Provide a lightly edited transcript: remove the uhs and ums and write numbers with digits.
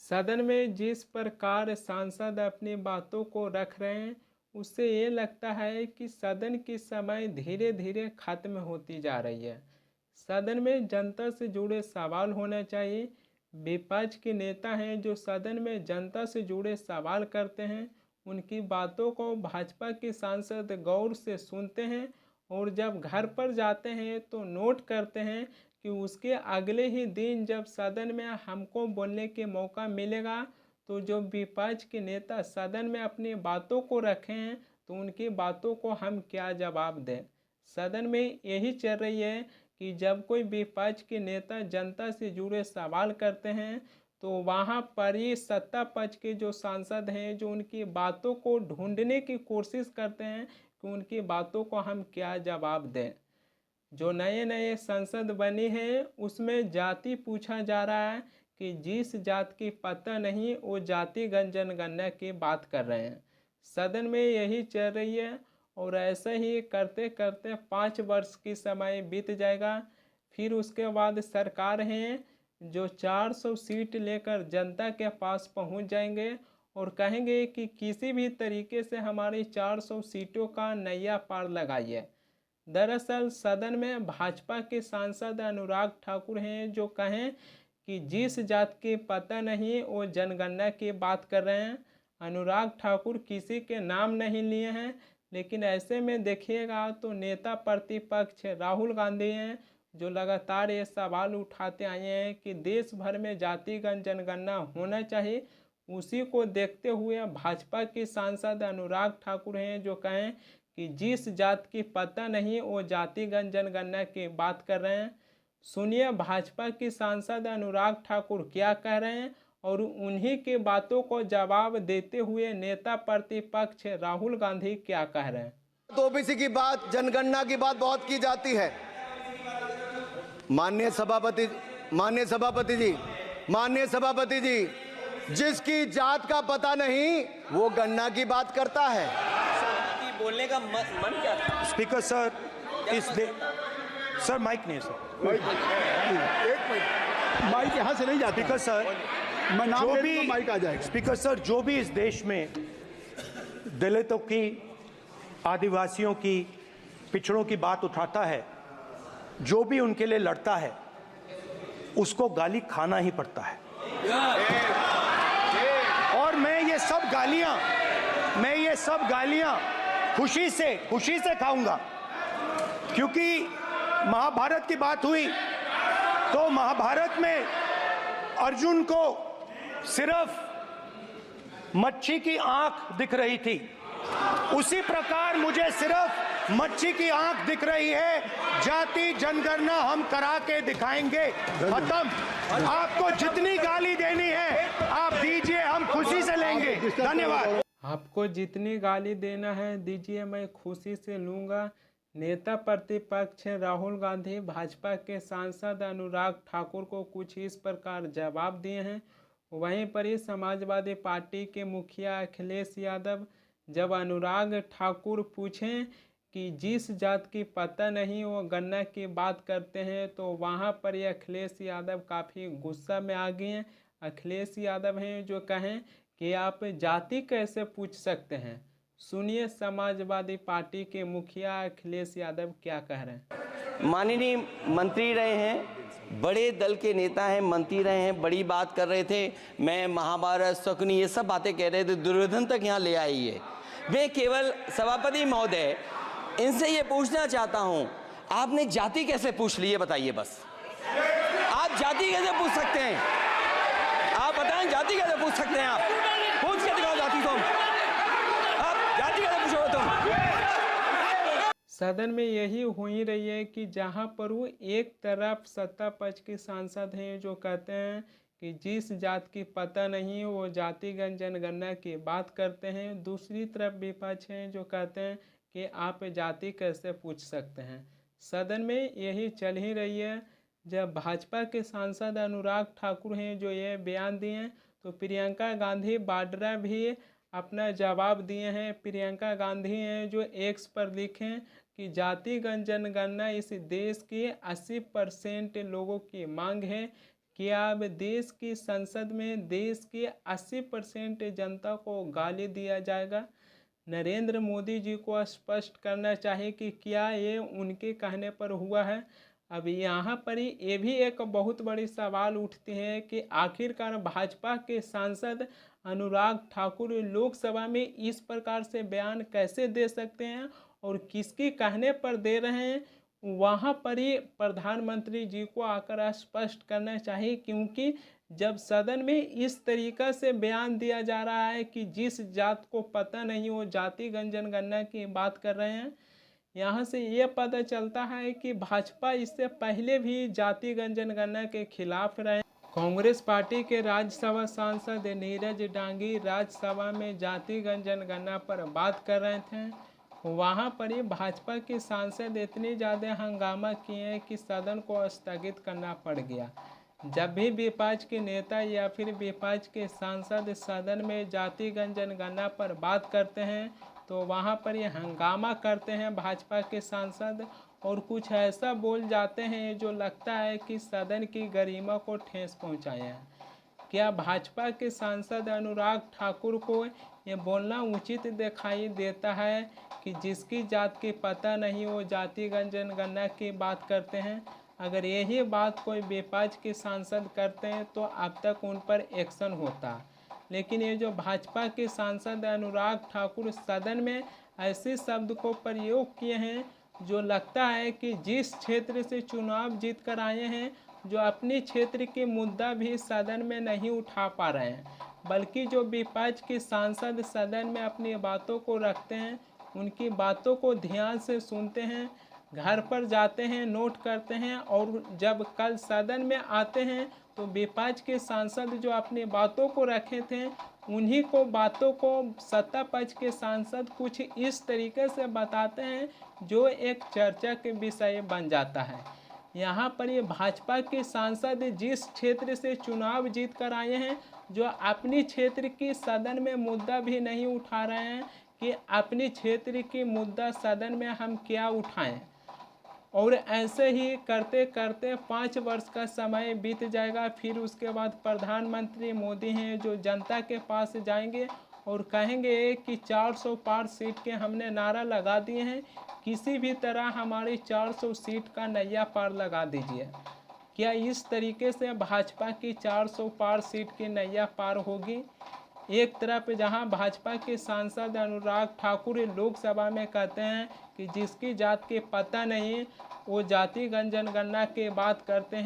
सदन में जिस प्रकार सांसद अपनी बातों को रख रहे हैं, उससे ये लगता है कि सदन की समय धीरे धीरे खत्म होती जा रही है। सदन में जनता से जुड़े सवाल होने चाहिए। विपक्ष के नेता हैं जो सदन में जनता से जुड़े सवाल करते हैं, उनकी बातों को भाजपा के सांसद गौर से सुनते हैं और जब घर पर जाते हैं तो नोट करते हैं कि उसके अगले ही दिन जब सदन में हमको बोलने के मौका मिलेगा तो जो विपक्ष के नेता सदन में अपनी बातों को रखे हैं तो उनकी बातों को हम क्या जवाब दें। सदन में यही चल रही है कि जब कोई विपक्ष के नेता जनता से जुड़े सवाल करते हैं तो वहाँ पर ही सत्ता पक्ष के जो सांसद हैं जो उनकी बातों को ढूंढने की कोशिश करते हैं कि उनकी बातों को हम क्या जवाब दें। जो नए नए संसद बनी है उसमें जाति पूछा जा रहा है कि जिस जात की पता नहीं वो जातिगत जनगणना की बात कर रहे हैं। सदन में यही चल रही है और ऐसे ही करते करते 5 वर्ष की समय बीत जाएगा। फिर उसके बाद सरकार है जो 400 सीट लेकर जनता के पास पहुंच जाएंगे और कहेंगे कि किसी भी तरीके से हमारी 400 सीटों का नैया पार लगाइए। दरअसल सदन में भाजपा के सांसद अनुराग ठाकुर हैं जो कहें कि जिस जात की पता नहीं वो जनगणना की बात कर रहे हैं। अनुराग ठाकुर किसी के नाम नहीं लिए हैं, लेकिन ऐसे में देखिएगा तो नेता प्रतिपक्ष राहुल गांधी हैं जो लगातार ये सवाल उठाते आए हैं कि देश भर में जातिगत जनगणना होना चाहिए। उसी को देखते हुए भाजपा के सांसद अनुराग ठाकुर हैं जो कहें कि जिस जात की पता नहीं वो जातिगत जनगणना की बात कर रहे हैं। सुनिए भाजपा के सांसद अनुराग ठाकुर क्या कह रहे हैं और उन्हीं की बातों को जवाब देते हुए नेता प्रतिपक्ष राहुल गांधी क्या कह रहे हैं। तो ओबीसी की बात, जनगणना की बात बहुत की जाती है। माननीय सभापति जी, जिसकी जात का पता नहीं वो गणना की बात करता है। बोलने का मन क्या था? स्पीकर सर, सर माइक नहीं सर, एक मिनट, माइक यहाँ से नहीं जाता। स्पीकर सर, मैं नाम जो ले भी तो माइक आ जाएगा। स्पीकर सर, जो भी इस देश में दलितों की, आदिवासियों की, पिछड़ों की बात उठाता है, जो भी उनके लिए लड़ता है, उसको गाली खाना ही पड़ता है। और मैं ये सब गालियां खुशी से खाऊंगा, क्योंकि महाभारत की बात हुई तो महाभारत में अर्जुन को सिर्फ मच्छी की आंख दिख रही थी, उसी प्रकार मुझे सिर्फ मच्छी की आंख दिख रही है। जाति जनगणना हम करा के दिखाएंगे। खत्म। आपको जितनी गाली देनी है आप दीजिए, हम खुशी से लेंगे। धन्यवाद। आपको जितनी गाली देना है दीजिए, मैं खुशी से लूँगा। नेता प्रतिपक्ष राहुल गांधी भाजपा के सांसद अनुराग ठाकुर को कुछ इस प्रकार जवाब दिए हैं। वहीं पर ही समाजवादी पार्टी के मुखिया अखिलेश यादव जब अनुराग ठाकुर पूछें कि जिस जात की पता नहीं वो गन्ना की बात करते हैं तो वहाँ पर ही अखिलेश यादव काफ़ी गुस्सा में आ गए हैं। अखिलेश यादव हैं जो कहें कि आप जाति कैसे पूछ सकते हैं। सुनिए समाजवादी पार्टी के मुखिया अखिलेश यादव क्या कह रहे हैं। माननीय मंत्री रहे हैं, बड़े दल के नेता हैं, मंत्री रहे हैं, बड़ी बात कर रहे थे। मैं महाभारत, शकुनी, ये सब बातें कह रहे थे, दुर्योधन तक यहाँ ले आई है। मैं केवल सभापति महोदय इनसे ये पूछना चाहता हूँ, आपने जाति कैसे पूछ ली है बताइए। बस आप जाति कैसे पूछ सकते हैं? आप बताएं जाति कैसे पूछ सकते हैं? आप पूछ के दिखाओ जाति को। आप जाति कैसे पूछोगे तुम? सदन में यही हो ही रही है कि जहां पर वो एक तरफ सत्ता पक्ष के सांसद हैं जो कहते हैं कि जिस जात की पता नहीं वो जातिगत जनगणना की बात करते हैं, दूसरी तरफ विपक्ष हैं जो कहते हैं कि आप जाति कैसे पूछ सकते हैं। सदन में यही चल ही रही है। जब भाजपा के सांसद अनुराग ठाकुर हैं जो ये बयान दिए हैं तो प्रियंका गांधी वाड्रा भी अपना जवाब दिए हैं। प्रियंका गांधी हैं जो एक्स पर लिखें कि जातिगत जनगणना इस देश की 80% लोगों की मांग है। क्या अब देश की संसद में देश की 80% जनता को गाली दिया जाएगा? नरेंद्र मोदी जी को स्पष्ट करना चाहिए कि क्या ये उनके कहने पर हुआ है। अब यहाँ पर ही ये भी एक बहुत बड़ी सवाल उठती है कि आखिरकार भाजपा के सांसद अनुराग ठाकुर लोकसभा में इस प्रकार से बयान कैसे दे सकते हैं और किसके कहने पर दे रहे हैं। वहाँ पर ही प्रधानमंत्री जी को आकर स्पष्ट करना चाहिए, क्योंकि जब सदन में इस तरीक़ा से बयान दिया जा रहा है कि जिस जात को पता नहीं वो जाति जनगणना की बात कर रहे हैं, यहाँ से ये पता चलता है कि भाजपा इससे पहले भी जाति जनगणना के खिलाफ रहे। कांग्रेस पार्टी के राज्यसभा सांसद नीरज डांगी राज्यसभा में जाति जनगणना पर बात कर रहे थे। वहाँ पर ही भाजपा के सांसद इतनी ज़्यादा हंगामा किए कि सदन को स्थगित करना पड़ गया। जब भी विपक्ष के नेता या फिर विपक्ष के सांसद सदन में जाति जनगणना पर बात करते हैं तो वहाँ पर ये हंगामा करते हैं भाजपा के सांसद, और कुछ ऐसा बोल जाते हैं जो लगता है कि सदन की गरिमा को ठेस पहुँचाए हैं। क्या भाजपा के सांसद अनुराग ठाकुर को ये बोलना उचित दिखाई देता है कि जिसकी जात की पता नहीं वो जाति जनगणना की बात करते हैं? अगर यही बात कोई विपक्ष के सांसद करते हैं तो अब तक उन पर एक्शन होता, लेकिन ये जो भाजपा के सांसद अनुराग ठाकुर सदन में ऐसे शब्द को प्रयोग किए हैं जो लगता है कि जिस क्षेत्र से चुनाव जीत कर आए हैं, जो अपने क्षेत्र के मुद्दा भी सदन में नहीं उठा पा रहे हैं, बल्कि जो विपक्ष के सांसद सदन में अपनी बातों को रखते हैं, उनकी बातों को ध्यान से सुनते हैं, घर पर जाते हैं, नोट करते हैं, और जब कल सदन में आते हैं तो विपक्ष के सांसद जो अपनी बातों को रखे थे उन्हीं को बातों को सत्ता पक्ष के सांसद कुछ इस तरीके से बताते हैं जो एक चर्चा के विषय बन जाता है। यहाँ पर ये भाजपा के सांसद जिस क्षेत्र से चुनाव जीत कर आए हैं, जो अपनी क्षेत्र की सदन में मुद्दा भी नहीं उठा रहे हैं कि अपनी क्षेत्र की मुद्दा सदन में हम क्या उठाएं, और ऐसे ही करते करते 5 वर्ष का समय बीत जाएगा। फिर उसके बाद प्रधानमंत्री मोदी हैं जो जनता के पास जाएंगे और कहेंगे कि 400 पार सीट के हमने नारा लगा दिए हैं, किसी भी तरह हमारी 400 सीट का नैया पार लगा दीजिए। क्या इस तरीके से भाजपा की 400 पार सीट की नैया पार होगी? एक तरफ जहां भाजपा के सांसद अनुराग ठाकुर लोकसभा में कहते हैं कि जिसकी जात के पता नहीं वो जाति जनगणना की बात करते हैं,